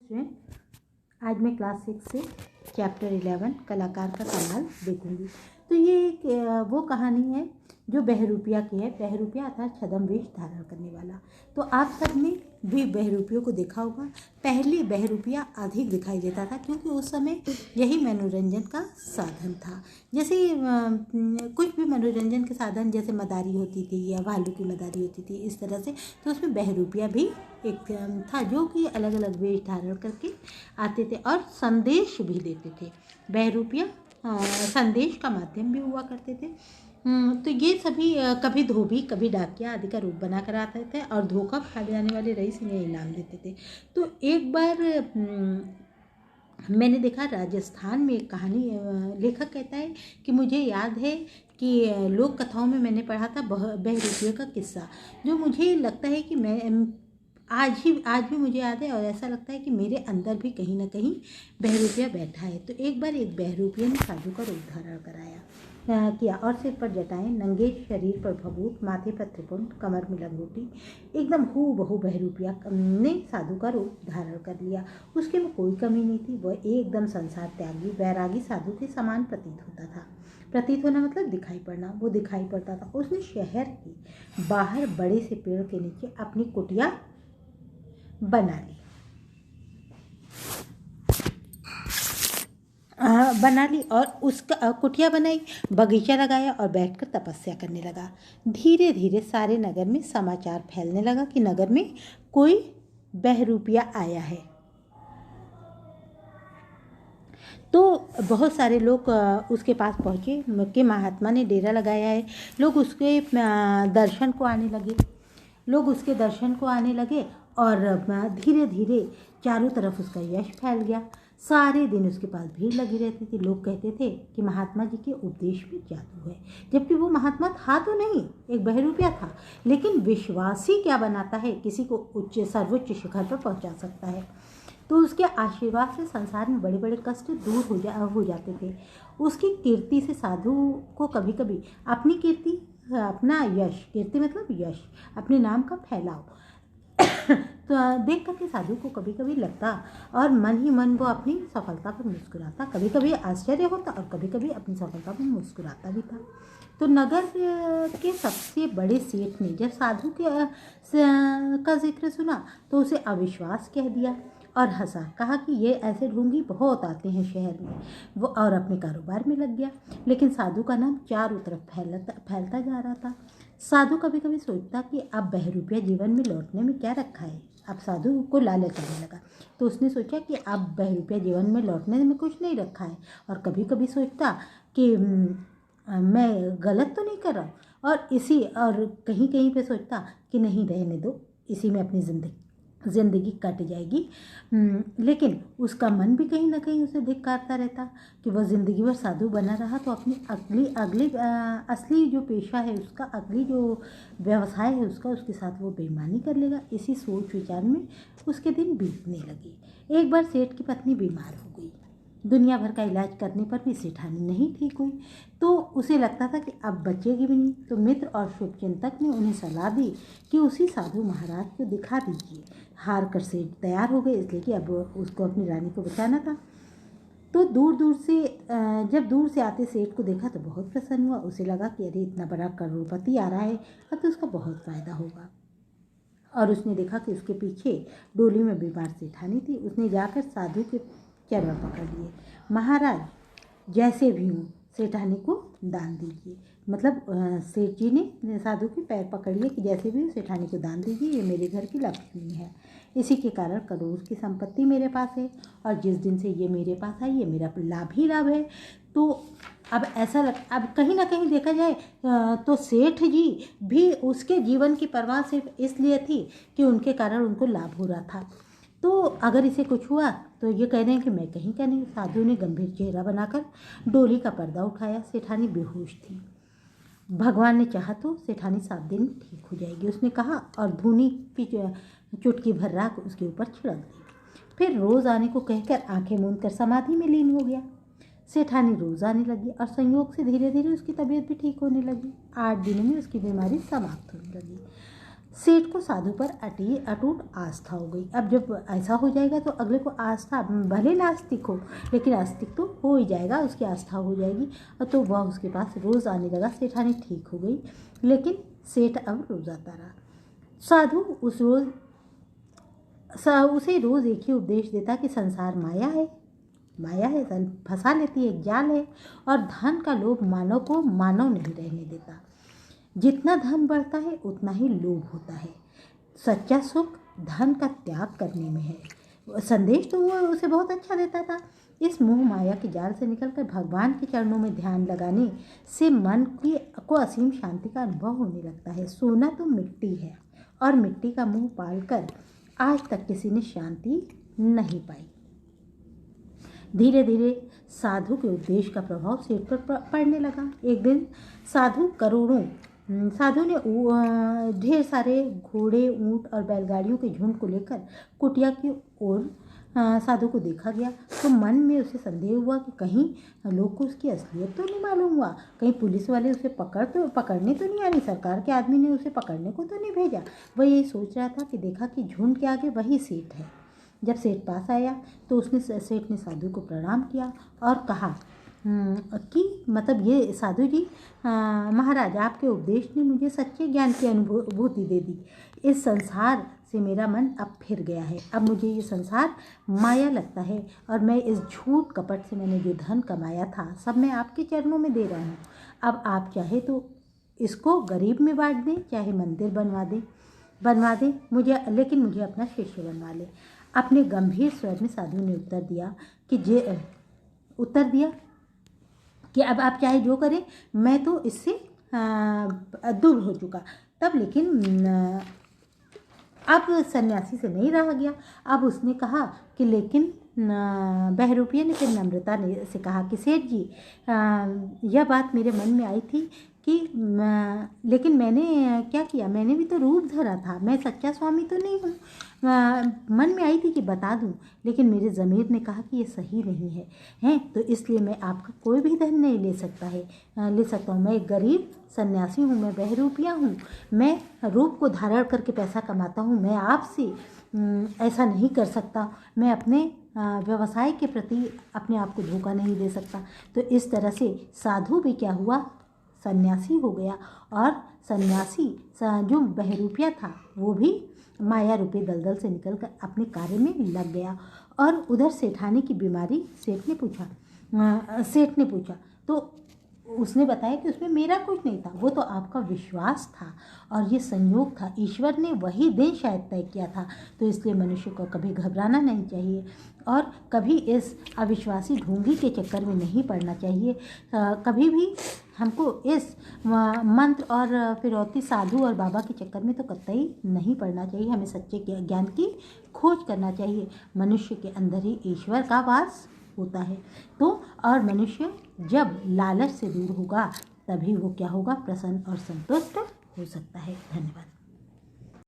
Student, आज मैं class 6 से चैप्टर 11 कलाकार का कमाल देखूंगी। तो ये एक वो कहानी है जो बहरूपिया की है। बहरूपिया अर्थात छद्म वेश धारण करने वाला। तो आप सब ने भी बहरूपियों को देखा होगा। पहले बहरूपिया अधिक दिखाई देता था क्योंकि उस समय यही मनोरंजन का साधन था। जैसे कुछ भी मनोरंजन के साधन जैसे मदारी होती थी या भालू की मदारी होती थी, इस तरह से तो उसमें बहरूपिया भी एक था जो कि अलग अलग वेश धारण करके आते थे और संदेश भी देते थे। बहरूपिया संदेश का माध्यम भी हुआ करते थे। तो ये सभी कभी धोबी कभी डाकिया आदि का रूप बना कर आते थे और धोखा खा जाने वाले रईस इन्हें इनाम देते थे। तो एक बार मैंने देखा राजस्थान में एक कहानी, लेखक कहता है कि मुझे याद है कि लोक कथाओं में मैंने पढ़ा था बहरूपिया का किस्सा, जो मुझे लगता है कि मैं आज भी मुझे याद है और ऐसा लगता है कि मेरे अंदर भी कहीं ना कहीं बहरूपिया बैठा है। तो एक बार एक बहरूपिया ने साधु का रूप धारण किया और सिर पर जटाएं, नंगे शरीर पर भभूत, माथे पर त्रिपुंड, कमर में लंगोटी, एकदम हूबहू बहरूपिया ने साधु का रूप धारण कर लिया। उसके में कोई कमी नहीं थी। वह एकदम संसार त्यागी वैरागी साधु के समान प्रतीत होता था। प्रतीत होना मतलब दिखाई पड़ना। वो दिखाई पड़ता था। उसने शहर के बाहर बड़े से पेड़ के नीचे अपनी कुटिया बना ली और उसका कुटिया बनाई, बगीचा लगाया और बैठकर तपस्या करने लगा। धीरे धीरे सारे नगर में समाचार फैलने लगा कि नगर में कोई बहरूपिया आया है। तो बहुत सारे लोग उसके पास पहुँचे कि महात्मा ने डेरा लगाया है। लोग उसके दर्शन को आने लगे और धीरे धीरे चारों तरफ उसका यश फैल गया। सारे दिन उसके पास भीड़ लगी रहती थी। लोग कहते थे कि महात्मा जी के उपदेश में जादू है, जबकि वो महात्मा था तो नहीं, एक बहरूपिया था। लेकिन विश्वास ही क्या बनाता है, किसी को सर्वोच्च शिखर पर पहुंचा सकता है। तो उसके आशीर्वाद से संसार में बड़े बड़े कष्ट दूर हो जाते थे। उसकी कीर्ति से साधु को कभी कभी अपनी कीर्ति, अपना यश, कीर्ति मतलब यश, अपने नाम का फैलाव तो देख करके साधु को कभी कभी लगता और मन ही मन वो अपनी सफलता पर मुस्कुराता। कभी कभी आश्चर्य होता और कभी कभी अपनी सफलता पर मुस्कुराता भी था। तो नगर के सबसे बड़े सेठ ने जब साधु का जिक्र सुना तो उसे अविश्वास कह दिया और हंसा। कहा कि ये ऐसे ढोंगी बहुत आते हैं शहर में। वो और अपने कारोबार में लग गया। लेकिन साधु का नाम चारों तरफ फैलता जा रहा था। साधु कभी कभी सोचता कि अब बहरूपिया जीवन में लौटने में क्या रखा है। अब साधु को लालच आने लगा तो उसने सोचा कि अब बहरूपिया जीवन में लौटने में कुछ नहीं रखा है। और कभी कभी सोचता कि मैं गलत तो नहीं कर रहा, और कहीं कहीं पे सोचता कि नहीं, रहने दो, इसी में अपनी ज़िंदगी कट जाएगी। लेकिन उसका मन भी कहीं ना कहीं उसे धिक्कारता रहता कि वह ज़िंदगी भर साधु बना रहा तो अपनी अगली असली जो पेशा है उसका, अगली जो व्यवसाय है उसका, उसके साथ वो बेईमानी कर लेगा। इसी सोच विचार में उसके दिन बीतने लगे। एक बार सेठ की पत्नी बीमार हो गई। दुनिया भर का इलाज करने पर भी सेठानी नहीं ठीक हुई। तो उसे लगता था कि अब बचेगी भी नहीं। तो मित्र और शुभचिंतक ने उन्हें सलाह दी कि उसी साधु महाराज को दिखा दीजिए। हार कर सेठ तैयार हो गए, इसलिए कि अब उसको अपनी रानी को बचाना था। तो जब दूर से आते सेठ को देखा तो बहुत प्रसन्न हुआ। उसे लगा कि अरे, इतना बड़ा करोड़पति आ रहा है, अब तो उसका बहुत फ़ायदा होगा। और उसने देखा कि उसके पीछे डोली में बीमार सेठानी थी। उसने जाकर साधु के चरण पकड़ लिए। महाराज, जैसे भी हूँ सेठानी को दान दीजिए। मतलब सेठ जी ने साधु के पैर पकड़ लिए कि जैसे भी सेठानी को दान दीजिए, ये मेरे घर की लक्ष्मी है, इसी के कारण करोड़ की संपत्ति मेरे पास है और जिस दिन से ये मेरे पास आई, ये मेरा लाभ ही लाभ है। तो अब अब कहीं ना कहीं देखा जाए तो सेठ जी भी उसके जीवन की परवाह सिर्फ इसलिए थी कि उनके कारण उनको लाभ हो रहा था। तो अगर इसे कुछ हुआ तो ये कह रहे हैं कि मैं कहीं का नहीं। साधु ने गंभीर चेहरा बनाकर डोली का पर्दा उठाया। सेठानी बेहोश थी। भगवान ने चाहा तो सेठानी 7 दिन ठीक हो जाएगी, उसने कहा और धूनी की चुटकी भर राख उसके ऊपर छिड़क दी। फिर रोज़ आने को कहकर आंखें मूंद कर समाधि में लीन हो गया। सेठानी रोज़ आने लगी और संयोग से धीरे धीरे उसकी तबीयत भी ठीक होने लगी। 8 दिनों में उसकी बीमारी समाप्त होने लगी। सेठ को साधु पर अटूट आस्था हो गई। अब जब ऐसा हो जाएगा तो अगले को आस्था, भले नास्तिक हो लेकिन आस्तिक तो हो ही जाएगा, उसकी आस्था हो जाएगी। और तो वह उसके पास रोज़ आने लगा। सेठानी ठीक हो गई, लेकिन सेठ अब रोज़ आता रहा। साधु उसे रोज़ एक ही उपदेश देता कि संसार माया है, फंसा लेती है, एक जाल है, और धन का लोभ मानव को मानव नहीं रहने देता। जितना धन बढ़ता है उतना ही लोभ होता है। सच्चा सुख धन का त्याग करने में है। संदेश तो वो उसे बहुत अच्छा देता था। इस मोह माया के जाल से निकलकर भगवान के चरणों में ध्यान लगाने से मन को असीम शांति का अनुभव होने लगता है। सोना तो मिट्टी है, और मिट्टी का मुंह पालकर आज तक किसी ने शांति नहीं पाई। धीरे धीरे साधु के उपदेश का प्रभाव सेठ पर पड़ने लगा। एक दिन साधु ने ढेर सारे घोड़े, ऊंट और बैलगाड़ियों के झुंड को लेकर कुटिया की ओर साधु को देखा गया। तो मन में उसे संदेह हुआ कि कहीं लोग को उसकी असलियत तो नहीं मालूम हुआ, कहीं पुलिस वाले उसे पकड़ने तो नहीं आए, सरकार के आदमी ने उसे पकड़ने को तो नहीं भेजा। वह यही सोच रहा था कि देखा कि झुंड के आगे वही सेठ है। जब सेठ पास आया तो सेठ ने साधु को प्रणाम किया और कहा कि मतलब ये साधु जी, महाराज, आपके उपदेश ने मुझे सच्चे ज्ञान की अनुभूति दे दी। इस संसार से मेरा मन अब फिर गया है। अब मुझे ये संसार माया लगता है, और मैं इस झूठ कपट से मैंने जो धन कमाया था सब मैं आपके चरणों में दे रहा हूँ। अब आप चाहे तो इसको गरीब में बांट दें, चाहे मंदिर बनवा दें मुझे, लेकिन मुझे अपना शिष्य बनवा ले। अपने गंभीर स्वर में साधु ने उत्तर दिया कि अब आप चाहे जो करें, मैं तो इससे दूर हो चुका। तब लेकिन अब सन्यासी से नहीं रहा गया। अब उसने कहा कि लेकिन बहरूपिया ने फिर नम्रता से कहा कि सेठ जी, यह बात मेरे मन में आई थी कि लेकिन मैंने क्या किया, मैंने भी तो रूप धरा था, मैं सच्चा स्वामी तो नहीं हूँ। मन में आई थी कि बता दूँ, लेकिन मेरे ज़मीर ने कहा कि ये सही नहीं है तो इसलिए मैं आपका कोई भी धन नहीं ले सकता हूँ। मैं एक गरीब सन्यासी हूँ, मैं बहरूपिया हूँ, मैं रूप को धारण करके पैसा कमाता हूँ। मैं आपसे ऐसा नहीं कर सकता। मैं अपने व्यवसाय के प्रति अपने आप को धोखा नहीं दे सकता। तो इस तरह से साधु भी क्या हुआ, सन्यासी हो गया, और सन्यासी जो बहरूपिया था वो भी माया रूपी दलदल से निकलकर अपने कार्य में लग गया। और उधर सेठानी की बीमारी सेठ ने पूछा तो उसने बताया कि उसमें मेरा कुछ नहीं था, वो तो आपका विश्वास था और ये संयोग था। ईश्वर ने वही दिन शायद तय किया था। तो इसलिए मनुष्य को कभी घबराना नहीं चाहिए और कभी इस अविश्वासी ढोंगी के चक्कर में नहीं पड़ना चाहिए। कभी भी हमको इस मंत्र और फिरौती साधु और बाबा के चक्कर में तो कतई नहीं पड़ना चाहिए। हमें सच्चे ज्ञान की खोज करना चाहिए। मनुष्य के अंदर ही ईश्वर का वास होता है। तो और मनुष्य जब लालच से दूर होगा तभी वो क्या होगा, प्रसन्न और संतुष्ट हो सकता है। धन्यवाद।